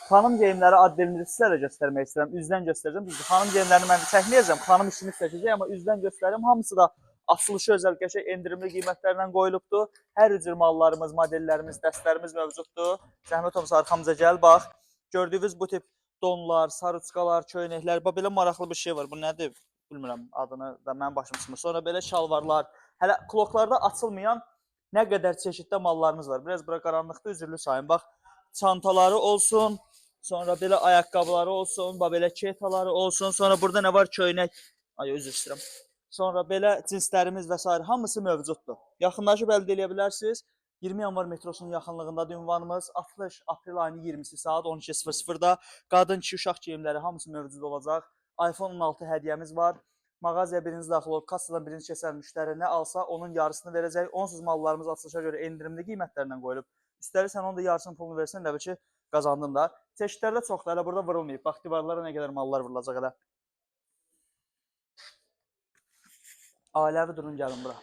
Xanım geyimləri addelini sizlərə göstərmək istəyirəm. Üzdən göstərəcəm. Düzdür, xanım geyimlərini mən çəkməyəcəm. Xanım işini çəkəcək, amma üzdən göstərim. Hamısı da açılışı özəl qəşəng endirimli qiymətlərlə qoyulubdur. Hər cür mallarımız, modellərimiz, dəstlərimiz mövcuddur. Zəhmət olmasa arxamıza gəl, bax. Gördüyünüz bu tip donlar, sarıçqalar, köynəklər. Bax belə maraqlı bir şey var. Bu nədir? Bilmirəm adını da mənim başım çıxmır. Sonra belə şalvarlar. Hələ kloklarda açılmayan nə qədər çeşiddə mallarımız var. Biraz bura qaranlıqda üzürlü sayın. Bax, çantaları olsun, sonra belə ayaqqabıları olsun, bax belə ketaları olsun. Sonra burada nə var? Köynək. Ay, üzr istəyirəm. Sonra belə cinslərimiz və s. hamısı mövcuddur. Yaxınlaşıb əldə edə bilərsiniz. 20 yanvar metrosunun yaxınlığındadır ünvanımız. 60 aprel ayının 20-si saat 12:00-da qadın, kişi, uşaq geyimləri hamısı mövcud olacaq. iPhone 16 hədiyyəmiz var. Mağazaya biriniz daxil olub, kassadan biriniz keçən müştəri nə alsa, onun yarısını verəcək. Onsuz mallarımız açılışa görə endirimli qiymətlərlə qoyulub. Üstəlik sən onun da yarısının pulunu versən, elə bil ki, qazandın da. Çeşidlərdə çoxdur, hələ burada vurulmayıb. Bax, divarlara nə qədər mallar vurulacaq hələ. Ailəvi durun, gəlin bura.